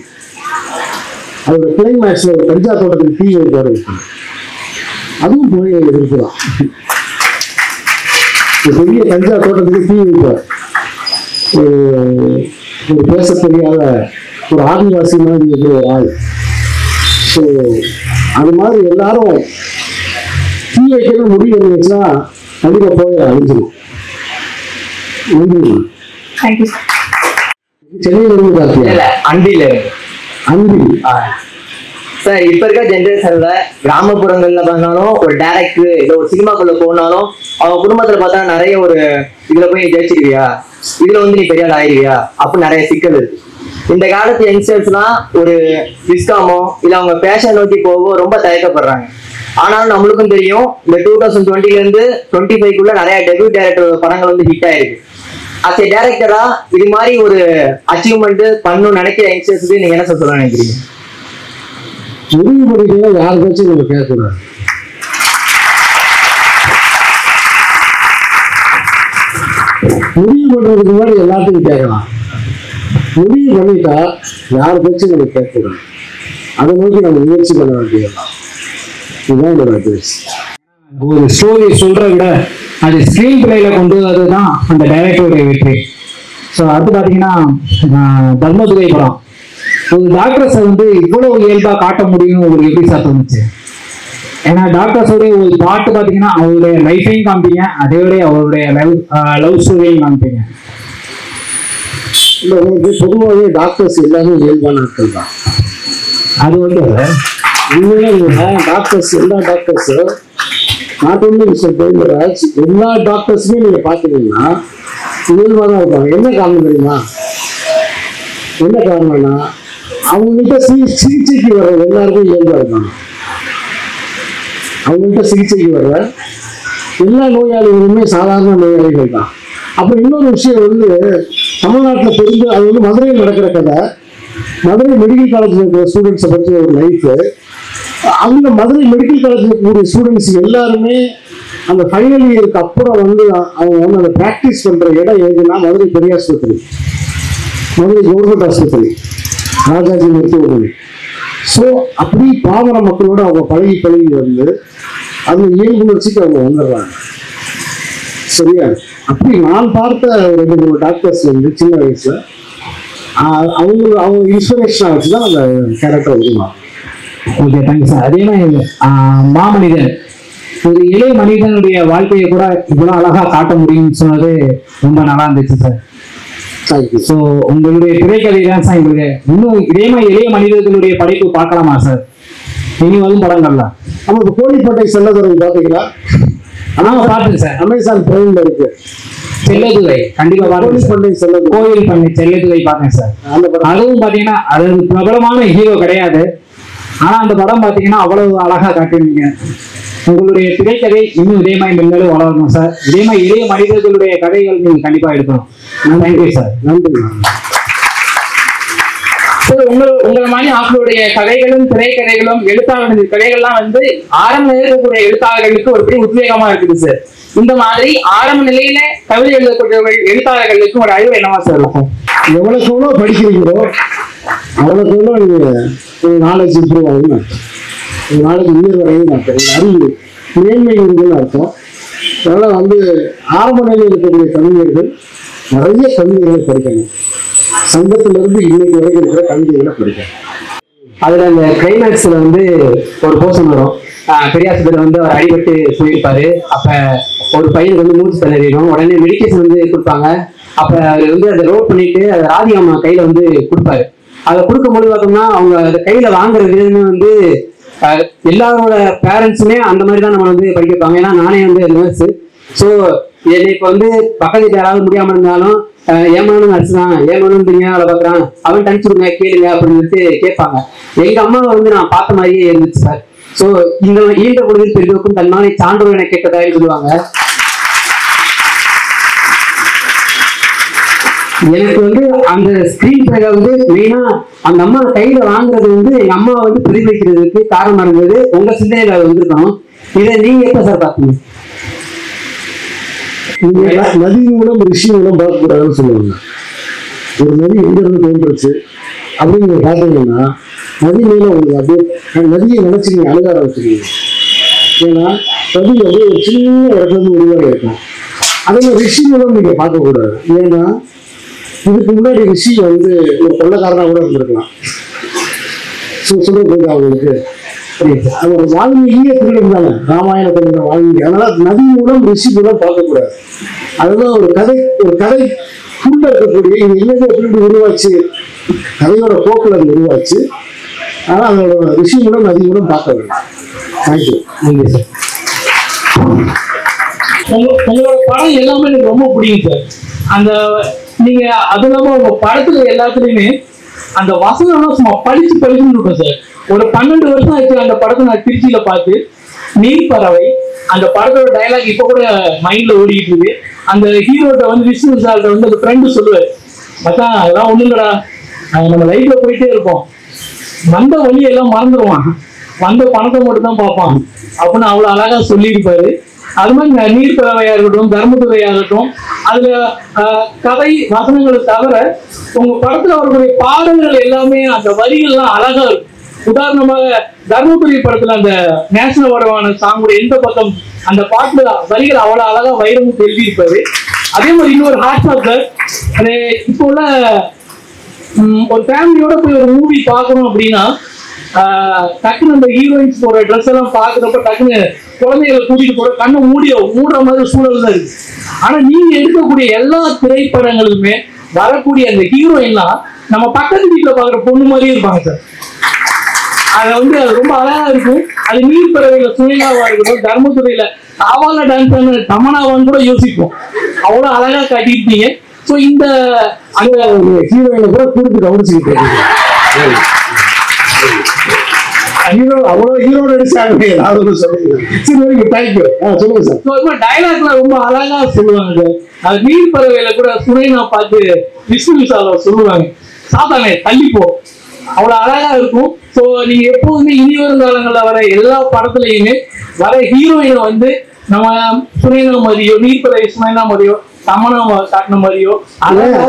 அதோட கிளைமேக்ஸ்ல ஒரு கஞ்சா தோட்டத்துக்கு தீ வைப்பாரு. அதுவும் போய் எதிர்ப்புதான். பெரிய கஞ்சா தோட்டத்துக்கு தீ வைப்பார். ஒரு பேச தெரியாத ஒரு ஆதிவாசி மாதிரி இருக்கிற ஒரு ஆள். ஸோ அது மாதிரி எல்லாரும் தீ வைக்கணும் முடிவு இருந்துச்சுன்னா கண்டிப்பாக போய் அழிஞ்சிடும்.
தேங்க்யூ
சென்னையில இருந்து பார்த்தியா?
அன்பில இருக்கு.
அன்பி
சார் இப்ப இருக்க ஜென்ரேஷன்ல கிராமப்புறங்கள்ல பண்ணாலும் ஒரு டைரக்டர் இல்ல ஒரு சினிமாக்குள்ள போனாலும் அவங்க குடும்பத்துல பார்த்தா நிறைய ஒரு இதுல போய் ஜெயிச்சிருவியா, இதுல வந்து நீ பெரிய ஆள் ஆயிருவியா அப்படின்னு நிறைய சிக்கல் இருக்கு. இந்த காலத்து யங்ஸ்டர்ஸ்லாம் ஒரு விஸ்காமோ இல்ல அவங்க பேஷன் நோக்கி போகவோ ரொம்ப தயக்கப்படுறாங்க. ஆனாலும் நம்மளுக்கும் தெரியும் இந்த 2020ல இருந்து 25க்குள்ள நிறைய டெபியூ டைரக்டர் படங்கள் வந்து ஹிட் ஆயிருக்கு. அஸ் ஏ டைரக்டரா இது மாதிரி ஒரு அச்சீவ்மெண்ட் பண்ணணும்னு நினைக்கிற யங்ஸ்டர்ஸ்க்கு நீங்க என்ன சொல்ல நினைக்கிறீங்க?
முடிவு பண்ணிக்கலாம், யார் பேச்சும் நம்ம கேட்கக்கூடாது. முடிவு பண்றதுக்கு முன்னாடி எல்லாத்துக்கும் கேட்கலாம். முடிவு பண்ணிட்டா யார் பேச்சும் நம்ம கேட்கக்கூடாது. அதை நோக்கி நம்ம முயற்சி பண்ண வேண்டியதுதான். இதுதான் என்னோட அட்வைஸ்.
ஒரு ஸ்டோரி சொல்றதை விட அது ஸ்கிரீன் பிளேல கொண்டு வரதுதான் அந்த டைரக்டருடைய வெற்றி. ஸோ அது பார்த்தீங்கன்னா தர்மதுரை படம் ஒரு டாக்டர்ஸை வந்து இவ்வளவு இயல்பா காட்ட முடியும் உங்களுக்கு எப்படி சார் தோணுச்சு? ஏன்னா டாக்டர்ஸோடைய ஒரு பாட்டு பார்த்தீங்கன்னா அவருடைய லைஃபையும் காமிப்பீங்க, அதேவிட அவருடைய லவ் ஸ்டோரியும் காமிப்பீங்க.
இல்லை, உங்களுக்கு பொதுவாகவே டாக்டர்ஸ் எல்லாமே இயல்பான ஆட்கள் தான்.
அது வந்து
உண்மையிலே டாக்டர்ஸ் எல்லா டாக்டர்ஸும் நாட் ஒன்லி மிஸ்டர் கோவிந்தராஜ், எல்லா டாக்டர்ஸுமே நீங்க பாத்தீங்கன்னா இயல்பாக தான் இருப்பாங்க. என்ன காரணம் தெரியுமா? என்ன காரணம்னா அவங்ககிட்ட சிகிச்சைக்கு வர்ற எல்லாருக்கும் இயல்பா இருப்பாங்க. அவங்ககிட்ட சிகிச்சைக்கு வர்ற எல்லா நோயாளிகளுமே சாதாரண நோயாளிகள் தான். அப்புறம் இன்னொரு விஷயம் வந்து தமிழ்நாட்டில் தெரிஞ்சு அது வந்து மதுரையில் நடக்கிற கதை. மதுரை மெடிக்கல் காலேஜில் இருக்கிற ஸ்டூடெண்ட்ஸை பற்றி ஒரு லைஃப். அந்த மதுரை மெடிக்கல் காலேஜில் இருக்கக்கூடிய ஸ்டூடெண்ட்ஸ் எல்லாருமே அந்த ஃபைனல் இயருக்கு அப்புறம் வந்து அவங்க வந்து அந்த ப்ராக்டிஸ் பண்ணுற இடம் எதுனா மதுரை பெரியாஸ்பத்திரி, மதுரை கவர்மெண்ட் ஆஸ்பத்திரி, ராஜாஜி மருத்துவமனை. ஸோ அப்படி பாமர மக்களோட அவங்க பழகி வந்து அந்த இயல்புணர்ச்சிக்கு அவங்க வந்துடுறாங்க. சரியா? அப்படி நான் பார்த்த ஒரு 2-3 டாக்டர்ஸ் வந்து சின்ன வயசுல அவங்க இன்ஸ்பிரேஷனாக வச்சு தான் அந்த கேரக்டர் உருவாங்க.
Okay, thank you sir. அதே மாதிரி மாமனிதன் ஒரு இளைய மனிதனுடைய வாழ்க்கையை கூட இவ்வளவு அழகா காட்ட முடியும்னு சொன்னது ரொம்ப நல்லா இருந்துச்சு சார்.
தேங்க்யூ.
ஸோ உங்களுடைய திரைக்கதை தான் சார் எங்களுக்கு இன்னும் இதே மாதிரி இளைய மனிதர்களுடைய படைப்பு பார்க்கலாமா சார் இனி வரும் படங்கள்ல?
நமக்கு கோழிப்பேட்டை செல்லதுறை பார்த்தீங்களா?
பார்த்தேன் சார்.
அமேசான் பிரைம்ல இருக்கு
செல்லதுரை. கண்டிப்பா
கோழிப்பேட்டை செல்லதுறை,
கோயில் பண்ணி செல்லதுரை பார்த்தேன் சார்.
அந்த படம்
அதுவும் பாத்தீங்கன்னா அது பிரபலமான ஹீரோ கிடையாது, ஆனா அந்த படம் பாத்தீங்கன்னா அவ்வளவு அழகா காட்டிருந்தீங்க. உங்களுடைய திரைக்கதை இன்னும் இதே மாதிரி மென்மேலும் வளரணும் சார். இதே மாதிரி இளைய மனிதர்களுடைய கதைகள் நீங்க கண்டிப்பா எடுக்கணும். Thank you sir.
நன்றி.
உங்களை மாதிரி ஆக்களுடைய கதைகளும் திரைக்கதைகளும் எழுத்தாளர்கள் கதைகள்லாம் வந்து ஆரம்ப நிலையில எழுத்தாளர்களுக்கு ஒரு பெரிய உத்வேகமா இருக்குது சார். இந்த மாதிரி ஆரம்ப நிலையில கவிதை எழுதக்கூடிய எழுத்தாளர்களுக்கு ஒரு அறிவு என்னவா சார் இருக்கும்?
எவ்வளவுக்கு எவ்வளவு படிக்கிறீங்களோ அவ்வளவுக்கு எவ்வளவு நீங்க நாலேஜ் இம்ப்ரூவ் ஆகுதுன்னு அர்த்தம். நாலேஜ் உயர் வரையும் அர்த்தம். அறிவு மேன்மை இருக்குன்னு அர்த்தம். அதனால வந்து ஆரம்ப நிலையில் இருக்கக்கூடிய கவிஞர்கள் நிறைய கவிதைகளை படிக்கணும். சங்கத்திலிருந்து இன்னைக்கு வரைக்கும் இருக்கிற கவிதைகளை படிக்கணும்.
அதுல அந்த கிளைமேக்ஸ்ல வந்து ஒரு போர்ஷன் வரும். பெரியாஸ்பத்திரி வந்து அவர் அடிபட்டு போயிருப்பாரு. அப்ப ஒரு பையனுக்கு வந்து மூச்சு திணறிடும். உடனே மெடிக்கேஷன் வந்து கொடுப்பாங்க. அப்ப அவர் வந்து அதை ரோட் பண்ணிட்டு அதை ராதிகாமா கையில வந்து கொடுப்பாரு. அதை கொடுக்கும்போது பார்த்தோம்னா அவங்க அதை கையில வாங்குற விதமே வந்து எல்லாரோட பேரண்ட்ஸுமே அந்த மாதிரி தான் நம்ம வந்து படிக்க வைப்பாங்க. ஏன்னா நானே வந்து நர்ஸு. ஸோ என்னை இப்போ வந்து பக்கத்துக்கு யாராவது முடியாம இருந்தாலும் ஏமானும் நர்ஸ் தான், ஏமானும் தெரியும் அவளை பார்க்குறான், அவன் தனிச்சுடுங்க கேளுங்க அப்படின்னு சொல்லிட்டு கேட்பாங்க. எங்க அம்மாவை வந்து நான் பார்த்த மாதிரியே இருந்துச்சு சார். ஸோ இந்த ஈன்ற பொழுதில் பெரிதோக்கும் தன்மானை சான்றோர் என கேட்டதான்னு சொல்லுவாங்க. எனக்கு வந்து அந்த ஸ்கிரீன் பிளேல வந்து மெயினா அந்த அம்மா கையில வாங்குறது வந்து எங்க அம்மா வந்து பிரதிபலிக்கிறதுக்கு காரணமா இருந்தது. உங்க சிந்தனையில வந்திருக்கணும். இதை நீங்க எப்ப சார் பாத்தீங்க?
நதி மூலம் ரிஷி மூலம் பார்க்கக்கூடாதுன்னு சொல்லுவாங்க. ஒரு நதி எங்க இருந்து தோன்றுச்சு அப்படின்னு நீங்க பாத்தீங்கன்னா நதி மேல உங்களுக்கு அப்படியே நதியை நினைச்சு நீங்க அழுக ஆரம்பிச்சிருக்கீங்க. ஏன்னா நதி வந்து ஒரு சின்ன இடத்துல இருந்து உருவாக இருக்கும். அதே மாதிரி ரிஷி மூலம் நீங்க பார்க்கக்கூடாது. ஏன்னா இதுக்கு முன்னாடி ரிஷி வந்து ஒரு கொள்ளக்காரனா கூட இருந்திருக்கலாம். சொல்றது அவங்களுக்கு அவரோட வால்மீகியே திருடன் தானே, ராமாயணத்தில் இருந்த வால்மீகி. அதனால நதி மூலம் ரிஷி மூலம் பார்க்கக்கூடாது. அதுதான் ஒரு கதைக்குள்ள இருக்கக்கூடிய இது எல்லாமே எப்படி உருவாச்சு, கதையோட போக்குல அது உருவாச்சு. ஆனால் அதோட ரிஷி மூலம் நதி மூலம் பார்க்க வேண்டும். தேங்க்யூ.
நன்றி சார். உங்களோட படம் எல்லாமே எனக்கு ரொம்ப பிடிக்கும் சார். அந்த நீங்க அது இல்லாம உங்க படத்துல எல்லாத்துலயுமே அந்த வசனம் சும்மா படிச்சுன்னு இருக்கும் சார். ஒரு 12 வருஷம் ஆச்சு அந்த படத்தை நான் திருச்சியில பார்த்து. நீர் பறவை அந்த படத்தோட டயலாக் இப்ப கூட மைண்ட்ல ஓடிட்டு இருக்கு. அந்த ஹீரோட்ட வந்து விஷ்ணு சார்ட்ட வந்து அந்த ஃப்ரெண்டு சொல்லுவாரு, மச்சான் அதெல்லாம் ஒண்ணும் இல்லடா, நம்ம லைஃப்ல போயிட்டே இருப்போம், வந்த வழியெல்லாம் மறந்துடுவான், வந்த பணத்தை மட்டும் தான் பார்ப்பான் அப்படின்னு அவ்வளவு அழகா சொல்லியிருப்பாரு. அது மாதிரி நீர் பறவையா இருக்கட்டும், தர்மதுரையா இருக்கட்டும், அதுல கதை வசனங்களை தவிர உங்க படத்துல வரக்கூடிய பாடல்கள் எல்லாமே அந்த வரிகள்லாம் அழகா இருக்கும். உதாரணமாக தர்மபுரி படத்துல அந்த நேஷனல் அவார்டான சாங்கோட எந்த பக்கம் அந்த பாட்டுல வரிகள் அவ்வளவு அழகா வைரமுத்து எழுதியிருப்பாரு. அதே மாதிரி இன்னொரு ஹார்ட் சாப்டர் அது இப்போ உள்ள ஒரு ஃபேமிலியோட போய் ஒரு மூவி பார்க்கணும் அப்படின்னா டக்குன்னு அந்த ஹீரோயின்ஸ் போற ட்ரெஸ் எல்லாம் பாக்குறப்ப டக்குன்னு குழந்தைகளை கூட்டிட்டு போற கண்ணை மூடுற மாதிரி சூழல் தான் இருக்கு. ஆனா நீங்க எடுக்கக்கூடிய எல்லா திரைப்படங்களுமே வரக்கூடிய அந்த ஹீரோயின்லாம் நம்ம பக்கத்து வீட்டுல பாக்குற பொண்ணு மாதிரியே இருப்பாங்க சார். அது வந்து அது ரொம்ப அழகா இருக்கும். அது நீர் பறவையில சுனிலாவா இருக்கட்டும், தர்மதுரையில தாவால டான்ஸ் தமனாவான்னு கூட யோசிப்போம். அவ்வளவு அழகா காட்டியிருப்பீங்க. ஸோ இந்த
அந்த ஹீரோயினை கூட கூப்பிட்டு கவனிச்சுக்கிட்டு ஹீரோ அவ்வளவு ஹீரோ நடிச்சாங்க.
டயலாக்ல ரொம்ப அழகா சொல்லுவாங்க. அது நீர் பறவையில கூட சுனைனா பார்த்து விஷ்ணு விசால சொல்லுவாங்க, சாத்தானே தள்ளிப்போ, அவ்வளவு அழகா இருக்கும். ஸோ நீங்க எப்போதுமே இனி வரும் காலங்கள்ல வர எல்லா படத்துலயுமே வர ஹீரோயினை வந்து நம்ம சுனைனா மாதிரியோ, நீர் பறவை சுனைனா மாதிரியோ, தமனா காட்டின மாதிரியோ அழகா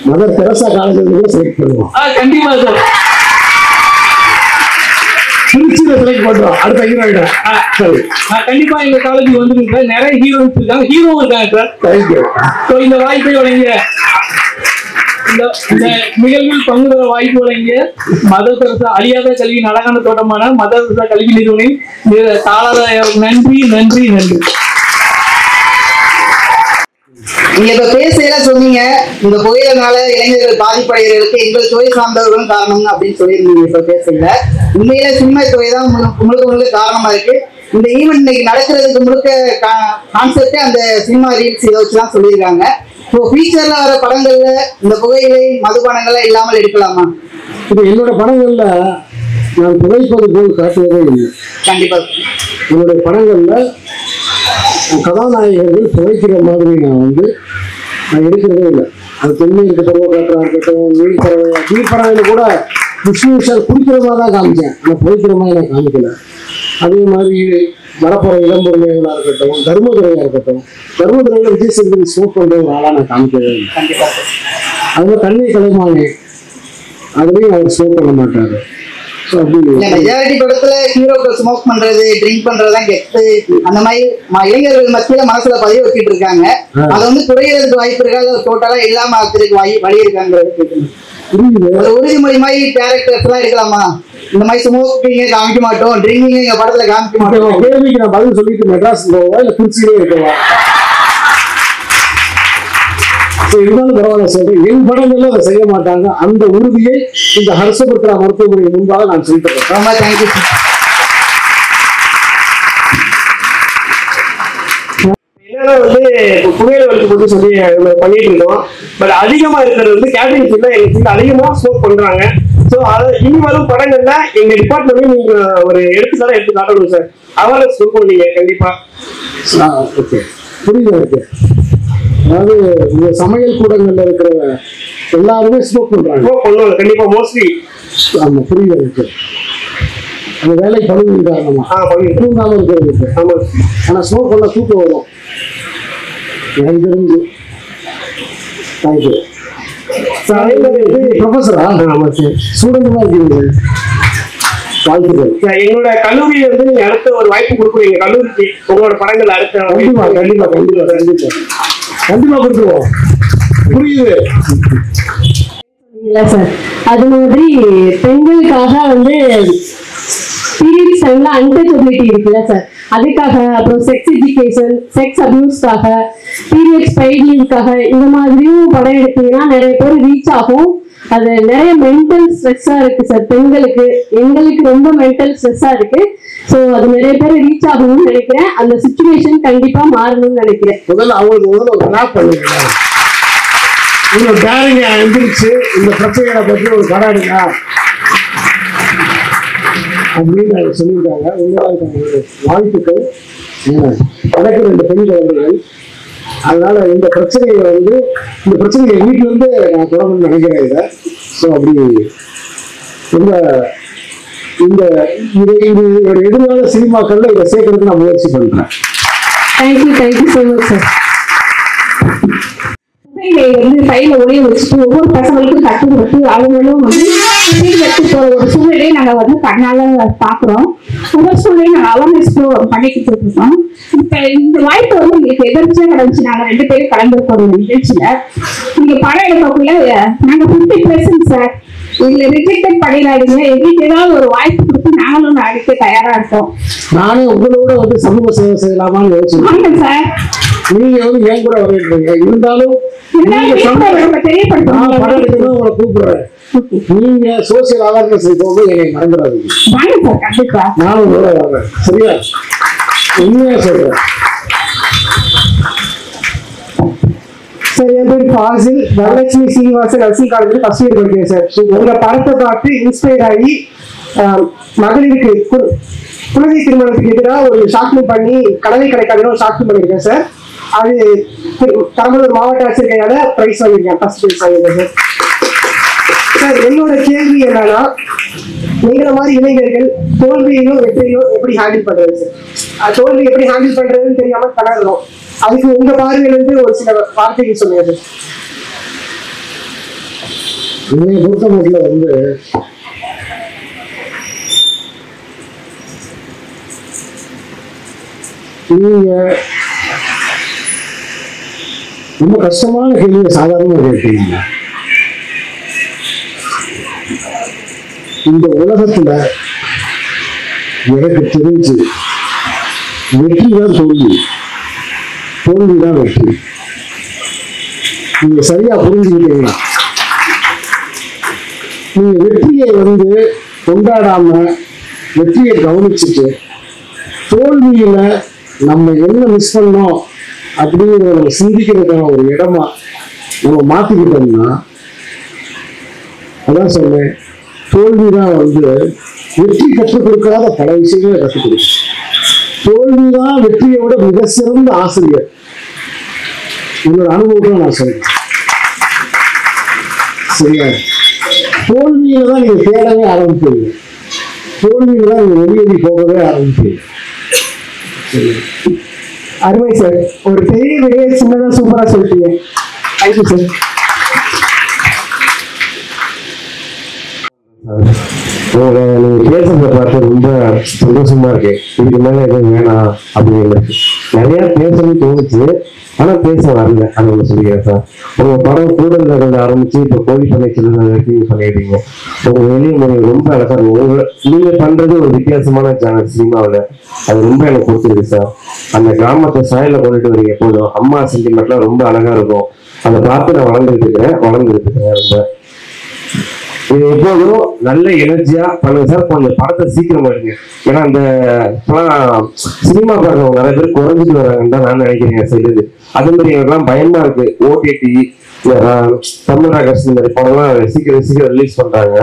மதர் தெரசா காலேஜ் செலக்ட் பண்ணுவோம்.
கண்டிப்பா சார்,
திருச்சியில செலக்ட் பண்றோம் அடுத்த ஹீரோயினா.
கண்டிப்பா எங்க காலேஜ் வந்து நிறைய ஹீரோயின்ஸ் இருக்காங்க, ஹீரோவும் இருக்காங்க சார்.
தேங்க்யூ.
ஸோ இந்த வாய்ப்பை வழங்கிய இந்த நிகழ்வில் பங்கு பெற வாய்ப்பு வழங்கிய மதரசா அழியாத கல்வி அழகான தோட்டமான மதரசா கல்வி நிறுவனின் தாளர் நன்றி நன்றி நன்றி.
நீங்க இப்ப பேசையில சொன்னீங்க இந்த புகையிலனால இளைஞர்கள் பாதிப்படைகிறதுக்கு எங்கள் துறை சார்ந்தவர்களும் காரணம் அப்படின்னு சொல்லியிருந்தீங்க. இப்ப பேசையில உண்மையில சினிமா துறை தான் முழுக்க காரணமா இருக்கு. இந்த ஈவெண்ட் இன்னைக்கு நடக்கிறதுக்கு முழுக்க கான்செப்டே அந்த சினிமா ரீல்ஸ் இதை வச்சுதான் சொல்லியிருக்காங்க. இப்போ ஃபியூச்சர்ல வர படங்கள்ல இந்த புகையிலை மதுபானங்கள்லாம் இல்லாமல் எடுக்கலாமா?
இப்போ என்னோட படங்கள்ல நான் புகைப்பது போல் காட்டுவதே இல்லை.
கண்டிப்பா
என்னுடைய படங்கள்ல கதாநாயகர்கள் புகைக்கிற மாதிரி நான் எடுக்கிறதே இல்லை. அது தென்மேற்கு பருவக்காற்றா இருக்கட்டும், நீர் பறவையில கூட விஷ்ணு விஷால் குடிக்கிற மாதிரி தான் காமிச்சேன், ஆனால் புகைக்கிற மாதிரி நான் காமிக்கல. அதே மாதிரி வரப்போற இளம்பொருளைகளாக இருக்கட்டும், தர்மதுரையா இருக்கட்டும், தர்மதுரையில விஜய் சேதுபதி ஸ்மோக் பண்ற ஒரு ஆளா நான் காமிக்கவே இல்லை. அது மாதிரி கண்ணை கலைமானே அதுலேயும் அவர் ஸ்மோக் பண்ண மாட்டாரு.
மெஜாரிட்டி படத்துல ஹீரோக்கள் ஸ்மோக் பண்றது, ட்ரிங்க் பண்றதுதான் கெட்டு அந்த மாதிரி இளைஞர்கள் மத்தியில மனசுல பதிய வச்சுட்டு இருக்காங்க. அது வந்து குறையறதுக்கு வாய்ப்பு இருக்காது, டோட்டலா இல்லாம ஆக்குறதுக்கு வழி இருக்காங்கிறது. உறுதிமொழி மாதிரி கேரக்டர்ஸ் எல்லாம் எடுக்கலாமா? இந்த மாதிரி ஸ்மோக்கிங்க காமிக்க மாட்டோம், ட்ரிங்கிங் எங்க படத்துல காமிக்க மாட்டோம்.
கேள்விக்கு நான் பதில் சொல்லிட்டு மெட்ராஸ் போவா இல்ல திருச்சியிலே இருக்கவா? இருந்தாலும் பரவாயில்ல சொல்றேன், என் படங்கள்ல அதை செய்ய மாட்டாங்க. அந்த உறுதியை இந்த ஹர்ஷபத்ரா மருத்துவமனை முன்பாக நான் சொல்லிட்டு
ரொம்ப தேங்க்யூ.
என்னன்னா வந்து புகையிலை வளர்ச்சி பற்றி சொல்லி பண்ணிட்டு இருக்கோம். பட் அதிகமா இருக்கிறது வந்து கேட்டரிங் ஃபீல்ட்ல எங்க ஃபீல்ட் அதிகமா ஸ்மோக் பண்றாங்க. ஸோ அதை இனி வரும் படங்கள்ல எங்க டிபார்ட்மெண்ட்ல நீங்க ஒரு எடுத்துக்காக எடுத்து காட்டணும் சார். அவேர்னஸ் கொடுக்கணும் நீங்க கண்டிப்பா.
ஓகே, புரியுது எனக்கு. அதாவது இந்த சமையல் கூடங்கள்ல இருக்கிற எல்லாருமே ஸ்மோக் பண்றாங்க.
ஸ்மோக் பண்ணுவாங்க கண்டிப்பா மோஸ்ட்லி.
ஆமா, புரியுது எனக்கு. அந்த வேலை பழுவின் காரணமா தூங்காம இருக்கிறதுக்கு.
ஆமா,
ஆனா ஸ்மோக் பண்ண தூக்கம் வரும் எனக்கு தெரிஞ்சு. தேங்க்யூ. ப்ரொஃபஸரா? ஆமா சார், ஸ்டூடெண்ட்லாம் இருக்கீங்க, வாழ்த்துக்கள்.
என்னோட கல்லூரி வந்து நீங்க அடுத்த ஒரு வாய்ப்பு கொடுக்கணும் எங்க கல்லூரிக்கு, உங்களோட படங்கள் அடுத்த.
கண்டிப்பா கண்டிப்பா கண்டிப்பா கண்டிப்பா கண்டிப்பா கொடுத்துருவோம். புரியுது.
இல்ல சார், அது மாதிரி பெண்களுக்காக வந்து பீரியட்ஸ் டைம்ல அன்டச்சபிலிட்டி இருக்குல்ல சார், அதுக்காக, அப்புறம் செக்ஸ் எஜுகேஷன், செக்ஸ் அபியூஸ்க்காக, பீரியட்ஸ் பைடிங்காக இந்த மாதிரியும் படம் எடுத்தீங்கன்னா நிறைய பேர் ரீச் ஆகும். அது நிறைய மென்டல் ஸ்ட்ரெஸ்ஸா இருக்கு சார் பெண்களுக்கு, எங்களுக்கு ரொம்ப மென்டல் ஸ்ட்ரெஸ்ஸா இருக்கு. ஸோ அது நிறைய பேர் ரீச் ஆகணும்னு நினைக்கிறேன். அந்த சுச்சுவேஷன் கண்டிப்பா மாறணும்னு நினைக்கிறேன்.
முதல்ல அவங்களுக்கு ஒரு கிளாப் பண்ணுங்க. இவ்வளவு டேரிங்க எந்திரிச்சு இந்த பிரச்சனைகளை பற்றி ஒரு படம் எடுங்க அப்படின்னு அவங்க சொல்லியிருக்காங்க. உண்மையாக வாழ்த்துக்கள். எனக்கு 2 பெண் குழந்தைகள். அதனால இந்த பிரச்சனையை வந்து இந்த பிரச்சனையை வீட்டுல இருந்து நான் தொடங்கணும்னு நினைக்கிறேன். இதை ஸோ அப்படி ரொம்ப இந்த ஒரு எதிர்கால சினிமாக்கள்ல இதை சேர்க்கறதுக்கு நான் முயற்சி பண்றேன்.
Thank you so much sir.
வந்து கையில ஒரே வச்சுட்டு ஒவ்வொரு பசங்களுக்கும் கட்டு கொடுத்து அவங்களும் வந்து எடுத்து போற ஒரு சூழ்நிலையை நாங்க வந்து கண்ணால பாக்குறோம். ஒவ்வொரு சூழ்நிலையும் நாங்க அவேர்னஸ் பண்ணிக்கிட்டு இருக்கோம். இப்ப இந்த வாய்ப்பு வந்து உங்களுக்கு எதிர்ச்சியா நடந்துச்சு. நாங்க 2 பேரும் கலந்துருக்க ஒரு நிகழ்ச்சியில நீங்க படம் எடுக்கக்குள்ள நாங்க 50% சார் இதுல ரிஜெக்டட் பண்ணிடாதீங்க, எங்களுக்கு ஏதாவது ஒரு வாய்ப்பு கொடுத்து நாங்களும் நடிக்க தயாரா இருக்கோம்.
நானும் உங்களோட வந்து சமூக சேவை செய்யலாமான்னு யோசிச்சேன் சார். நீங்க வந்து ஏன் கூட வரீங்க, இருந்தாலும்
தெரியப்படுத்தும்
படம் எடுக்கணும் உங்களை கூப்பிடுறேன். நீங்க சோசியல் அவேர்னஸ் போது என்னை மறந்துடாதீங்க. நானும் உங்களோட வரேன். சரியா? உண்மையா சொல்றேன்
சார். என் பேர் ஃபாசில், தனலட்சுமி சீனிவாசன் நர்சிங் காலேஜில் ஃபர்ஸ்ட் இயர் படிக்கிறேன் சார். உங்க படத்தை பார்த்து இன்ஸ்பயர் ஆகி மகளிருக்கு குழந்தை திருமணத்துக்கு எதிராக ஒரு ஷார்ட் ஃபிலிம் பண்ணி கனவை கிடைக்காதுன்னு ஒரு ஷார்ட் ஃபிலிம் பண்ணியிருக்கேன் சார். அது பெரம்பலூர் மாவட்ட ஆட்சியர் கையால பிரைஸ் வாங்கியிருக்கேன், ஃபர்ஸ்ட் பிரைஸ் வாங்கியிருக்கேன் சார். என்னோட கேள்வி என்னன்னா, நீங்கள மாதிரி இளைஞர்கள் தோல்வியையும் வெற்றியையும் எப்படி ஹேண்டில் பண்றது சார்? தோல்வி எப்படி ஹேண்டில் பண்றதுன்னு தெரியாம தளர்றோம். அதுக்கு உங்க பார்வையிலிருந்து ஒரு சில வார்த்தைகள் சொல்லுங்க சார்.
என்னை பொறுத்த மட்டும் வந்து நீங்க ரொம்ப கஷ்டமான கேள்வியை சாதாரணமாக கேட்பீங்க. இந்த உலகத்துல எனக்கு தெரிஞ்சு வெற்றி தான் தோல்வி, தோல்விதான் வெற்றி. நீங்க சரியா புரிஞ்சுக்கிட்டீங்கன்னா நீங்க வெற்றியை வந்து கொண்டாடாம வெற்றியை கவனிச்சுட்டு தோல்வியில நம்ம என்ன மிஸ் பண்ணோம் அப்படிங்கிறத நம்ம சிந்திக்கிறதுக்கான ஒரு இடமா நம்ம மாத்திக்கிட்டோம்னா, அதான் சொன்னேன், தோல்விதான் வந்து வெற்றி கற்றுக் கொடுக்காத பல விஷயங்களை கற்றுக் கொடுக்கும். தோல்விதான் வெற்றியை விட மிக சிறந்த ஆசிரியர். என்னோட அனுபவத்தை நான் சொல்றேன். சரியா? தோல்வியில தான் நீங்க தேடவே ஆரம்பிப்பீங்க, தோல்வியில தான் நீங்க வெளியேறி போகவே ஆரம்பிப்பீங்க.
அருமை சார். ஒரு பெரிய விடையை சின்னதா சூப்பரா சொல்லிட்டீங்க. Thank you sir.
நீங்க பேசுறத பார்த்து ரொம்ப சந்தோஷமா இருக்கு. இதுக்கு மேல எதுவும் வேணாம் அப்படின்னு நிறைய பேசணும்னு தோணுச்சு, ஆனா பேச வரல. அது ஒண்ணு சொல்லிக்கிறேன் சார். உங்க படம் கூடல்ல ஆரம்பிச்சு இப்ப கோழி பண்ணை வரைக்கும் பண்ணிடுறீங்க. உங்க வெளிய முறை ரொம்ப அழகா இருக்கும். நீங்க பண்றது ஒரு வித்தியாசமான சேனல் சினிமாவில், அது ரொம்ப எனக்கு பிடிச்சிருக்கு சார். அந்த கிராமத்தை சாயல கொண்டுட்டு வரீங்க போதும். அம்மா சென்டிமெண்ட்லாம் ரொம்ப அழகா இருக்கும். அதை பார்த்து நான் வளர்ந்துட்டு இருக்கிறேன் ரொம்ப. இது எப்போதும் நல்ல எனர்ஜியா பண்ணுங்க சார். கொஞ்சம் படத்தை சீக்கிரம் எடுங்க. ஏன்னா அந்த சினிமா பார்க்கறவங்க நிறைய பேர் குறைஞ்சிட்டு வராங்கன்னு தான் நான் நினைக்கிறேன் செய்யுது. அதே மாதிரி எங்களுக்குலாம் பயமா இருக்கு. ஓடிடி தமிழ் ராகர்ஸ் இந்த மாதிரி படம்லாம் சீக்கிரம் ரிலீஸ் பண்றாங்க.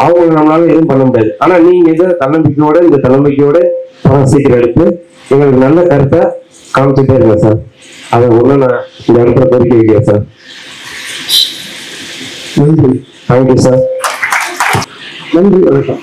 அவங்க நம்மளால எதுவும் பண்ண முடியாது. ஆனா நீங்க இதை தன்னம்பிக்கையோட இந்த தன்னம்பிக்கையோட படம் சீக்கிரம் எடுத்து எங்களுக்கு நல்ல கருத்தை காமிச்சுட்டே இருங்க சார். அதை ஒண்ணு நான் இந்த இடத்துல கோரிக்கை வைக்கிறேன் சார். நன்றி. Thank you sir.
நன்றி, வணக்கம்.